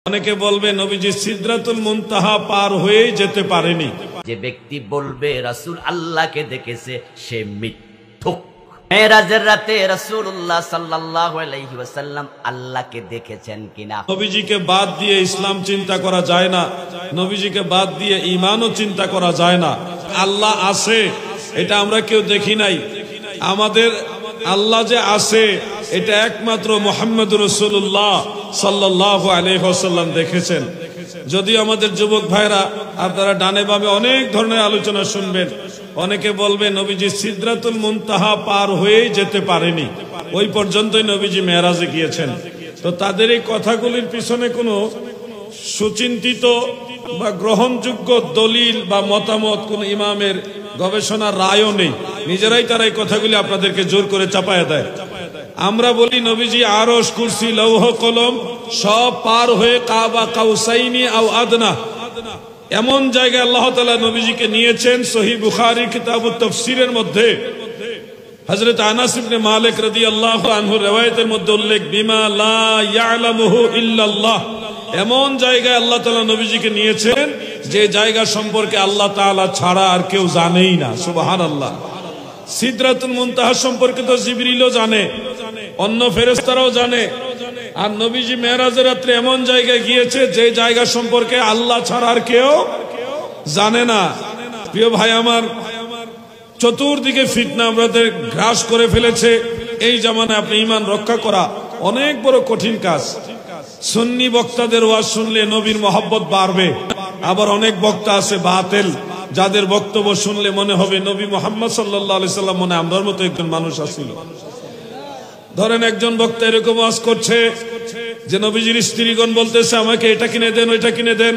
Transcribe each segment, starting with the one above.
অনেকে বলবে নবীজি সিদরাতুল মুনতাহা পার হয়ে যেতে পারেনি। যে ব্যক্তি বলবে রাসূল আল্লাহকে দেখেছে সে মিথ্যুক। মেরাজের রাতে রাসূলুল্লাহ সাল্লাল্লাহু আলাইহি ওয়াসাল্লাম আল্লাহকে দেখেছেন কিনা? নবীজিকে বাদ দিয়ে ইসলাম চিন্তা করা যায় না, নবীজিকে বাদ দিয়ে ঈমানও চিন্তা করা যায় না। আল্লাহ আছে এটা আমরা কেউ দেখি নাই, আমাদের আল্লাহ যে আছে এটা একমাত্র মুহাম্মদুর রাসূলুল্লাহ সাল্লাল্লাহু আলাইহি ওয়াসাল্লাম দেখেছেন। যদিও আমাদের যুবক ভাইরা আপনারা ডানে বামে অনেক ধরনের আলোচনা শুনবেন, অনেকে বলবে নবীজি সিদরাতুল মুনতাহা পার হয়ে যেতে পারেনি, ওই পর্যন্তই নবীজি মেরাজে গিয়েছেন। তো তাদের এই কথাগুলির পিছনে কোনো সুচিন্তিত বা গ্রহণযোগ্য দলিল বা মতামত কোন ইমামের গবেষণার রায়ও নেই, নিজেরাই তারা এই কথাগুলি আপনাদেরকে জোর করে চাপায়া দেয়। আমরা বলি নবীজি আরশ, কুরসি, লৌহ কলম সব পার হয়ে কাবা কাউসাইনি আও আদনা এমন জায়গায় আল্লাহ তাআলা নবীজিকে নিয়েছেন। সহিহ বুখারী কিতাবুত তাফসীরের মধ্যে হযরত আনাস ইবনে মালিক রাদিয়াল্লাহু আনহু riwayতের মধ্যে উল্লেখ, বিমা লা ইয়ালামুহু ইল্লাল্লাহ, এমন জায়গায় আল্লাহ তাআলা নবীজিকে নিয়েছেন যে জায়গা সম্পর্কে আল্লাহ তাআলা ছাড়া আর কেউ জানেই না। সুবহানাল্লাহ। সিদরাতুল মুনতাহা সম্পর্কে তো জিবরিলও জানে, অন্য ফেরেশতারাও জানে, আর নবীজি মেরাজের রাতে এমন জায়গায় গিয়েছে যে জায়গা সম্পর্কে আল্লাহ ছাড়া আর কেউ জানে না। প্রিয় ভাই আমার, চতুর্দিকে ফিতনা আমাদের গ্রাস করে ফেলেছে। এই জামানায় আপনি ঈমান রক্ষা করা অনেক বড় কঠিন কাজ। সুন্নি বক্তাদের ওয়াজ শুনলে নবীর মহব্বত বাড়বে, আবার অনেক বক্তা আছে বাতিল, যাদের বক্তব্য শুনলে মনে হবে নবী মুহাম্মদ সাল্লাল্লাহু আলাইহি সাল্লাম মনে আমরার মতো একজন মানুষ আছিল। ধরেন একজন বক্তা এরকম ওয়াজ করছে যে নবীজির স্ত্রীগণ বলতেছে আমাকে এটা কিনে দেন, ওইটা কিনে দেন,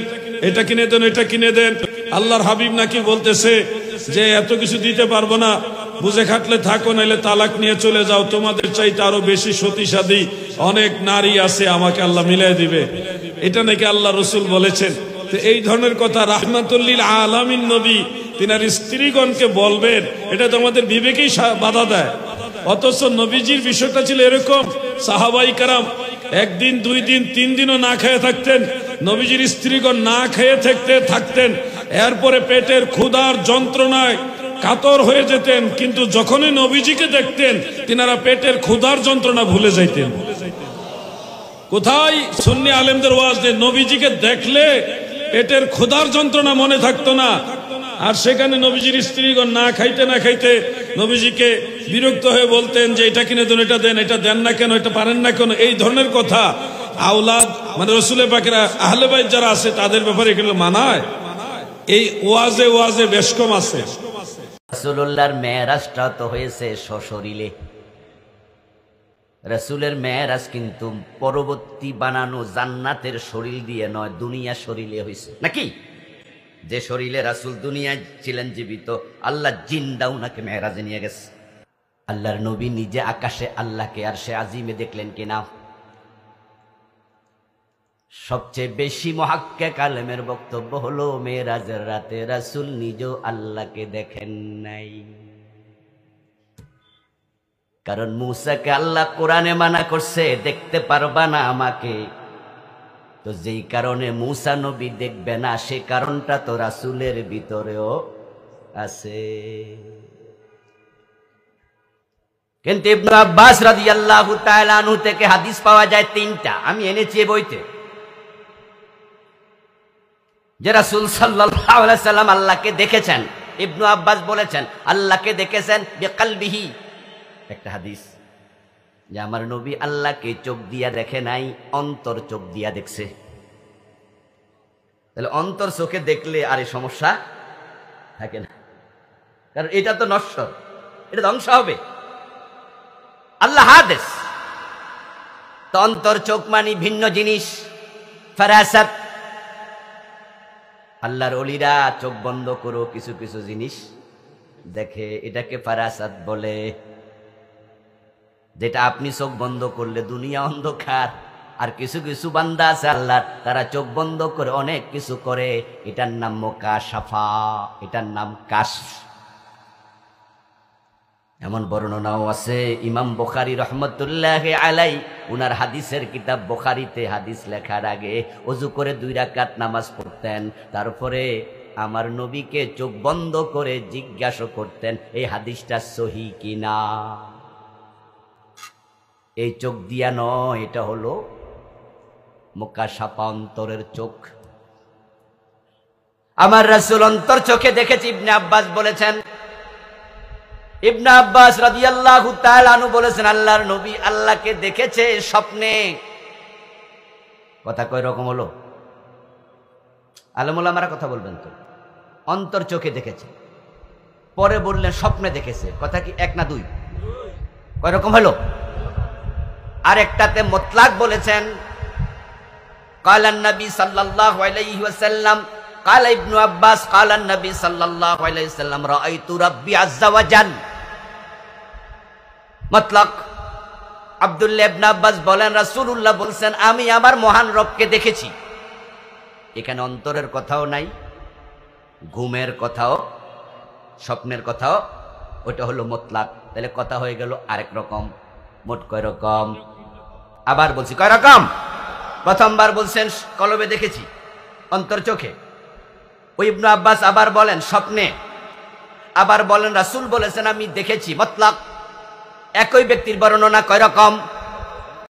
এটা কিনে দেন, ওইটা কিনে দেন। আল্লাহর হাবিব নাকি বলতেছে যে এত কিছু দিতে পারবো না, বুঝে খাটলে থাকো, নাইলে তালাক নিয়ে চলে যাও, তোমাদের চাইতে আরো বেশি সতীসাধী অনেক নারী আছে, আমাকে আল্লাহ মিলাই দিবে। এটা নাকি আল্লাহ রসুল বলেছেন। তো এই ধরনের কথা রাহমাতুল লিল আলামিন নবী তিনার স্ত্রীগণকে বলবেন, এটা তো আমাদের বিবেকেই বাধা দেয়। অথচ নবীজির বিষয়টা ছিল এরকম, সাহাবাই কারাম একদিন, দুই দিন, তিন দিনও না খেয়ে থাকতেন, নবীজির স্ত্রীগণ না খেয়ে থাকতেন, এরপরে পেটের ক্ষুধার যন্ত্রণায় কাতর হয়ে যেতেন, কিন্তু যখনই নবীজিকে দেখতেন তিনারা পেটের ক্ষুধার যন্ত্রণা ভুলে যাইতেন। কোথায় সুন্নি আলেমদের ওয়াজ যে নবীজিকে দেখলে পেটের ক্ষুধার যন্ত্রণা মনে থাকতো না, আর সেখানে নবীজির স্ত্রীগণ না খাইতে না খাইতে নবীজিকে বিরক্ত হয়ে বলতেন যে এটা কিনে দেন, এটা দেন, এটা দেন না কেন, এটা পারেন না কেন। এই ধরনের কথা আওলাদ মানে রাসূলের পাকের আহলে বাইত যারা আছে তাদের ব্যাপারে এগুলো মানায়? এই ওয়াজে ওয়াজে বেশ কম আছে। রাসূলুল্লাহর মেরাজটা তো হয়েছে সশরীরে। রাসূলের মেরাজ কিন্তু পরবর্তী বানানো জান্নাতের শরীর দিয়ে নয়, দুনিয়া শরীরে হয়েছে নাকি? যে শরীরে রাসূল দুনিয়ায় ছিলেন জীবিত, আল্লাহ জিন্দা উনাকে মেরাজে নিয়ে গেছে। আল্লাহর নবী নিজে আকাশে আল্লাহকে আরশে আজিমে দেখলেন কিনা? সবচেয়ে বেশি মুহাক্কিক আলেমের বক্তব্য হলো মেরাজের রাতে রাসূল নিজেও আল্লাহকে দেখেন নাই। কারণ মূসাকে আল্লাহ কোরআনে মানা করছে দেখতে পারবা না আমাকে, তো যেই কারণে মূসা নবী দেখবে না সে কারণটা তো রাসূলের ভিতরেও আছে। কিন্তু ইবনে আব্বাস রাদিয়াল্লাহু তাআলা আনহু থেকে হাদিস পাওয়া যায় তিনটা, আমি এনেছি এই বইতে, যে রাসূল সাল্লাল্লাহু আলাইহি সাল্লাম আল্লাহকে দেখেছেন। ইবনে আব্বাস বলেছেন আল্লাহকে দেখেছেন বিকলবিহি। একটা হাদিস যে আমার নবী আল্লাহকে চোখ দিয়া দেখে নাই, অন্তর চোখ দিয়া দেখছে। তাহলে অন্তর চোখে দেখলে আর এই সমস্যা থাকে না, কারণ এটা তো নশ্বর, এটা ধ্বংস হবে। আল্লাহ হাদিস তো অন্তর চোখ মানে ভিন্ন জিনিস, ফারাসাত। আল্লাহর ওলিরা চোখ বন্ধ করো কিছু কিছু জিনিস দেখে, এটাকে ফারাসাত বলে। যেটা আপনি চোখ বন্ধ করলে দুনিয়া অন্ধকার, আর কিছু কিছু বান্দা আছে আল্লাহ তারা চোখ বন্ধ করে অনেক কিছু করে, এটার নাম মুকাশাফা, এটার নাম কাশফ। এমন বর্ণনাও আছে ইমাম বুখারী রহমতুল্লাহি আলাই উনার হাদিসের কিতাব বুখারীতে হাদিস লেখার আগে ওযু করে 2 রাকাত নামাজ পড়তেন, তারপরে আমার নবীকে চোখ বন্ধ করে জিজ্ঞাসা করতেন এই হাদিসটা সহিহ কিনা। এই চোখ দিয়া নয়, এটা হলো মুকাশাফা, অন্তরের চোখ। আমার রাসূল অন্তর চোখে দেখেছি। ইবনে আব্বাস বলেছেন, ইবনে আব্বাস রাদিয়াল্লাহু তাআলা আনহু বলেছেন আল্লাহর নবী আল্লাহকে দেখেছে স্বপ্নে। কথা কয় রকম হলো? আলেম ওলামারা কথা বলবেন তো। অন্তর চোখে দেখেছে, পরে বললেন স্বপ্নে দেখেছে। কথা কি 1 না 2? কয় রকম হলো? আরেকটাতে মুতলাক বলেছেন, কালান নবী সাল্লাল্লাহু আলাইহি ওয়াসাল্লাম, কালা ইবনু আব্বাস কালান নবী সাল্লাল্লাহু আলাইহি ওয়াসাল্লাম রাআইতু রাব্বি আযজা ওয়া জাল। মুতলাক আব্দুল্লাহ ইবনে আব্বাস বলেন রাসূলুল্লাহ বলছেন আমি আমার মহান রবকে দেখেছি। এখানে অন্তরের কথাও নাই, ঘুমের কথাও, স্বপ্নের কথাও, ওটা হলো মুতলাক। তাহলে কথা হয়ে গেল আরেক রকম। মোট কয় রকম? আবার বলছি, কয় রকম? প্রথমবার বলছেন কলবে দেখেছি, অন্তর চোখে। ওই ইবনে আব্বাস আবার বলেন স্বপ্নে, আবার বলেন রাসূল বলেছেন আমি দেখেছি। মুতলাক। একই ব্যক্তির বর্ণনা কয় রকম?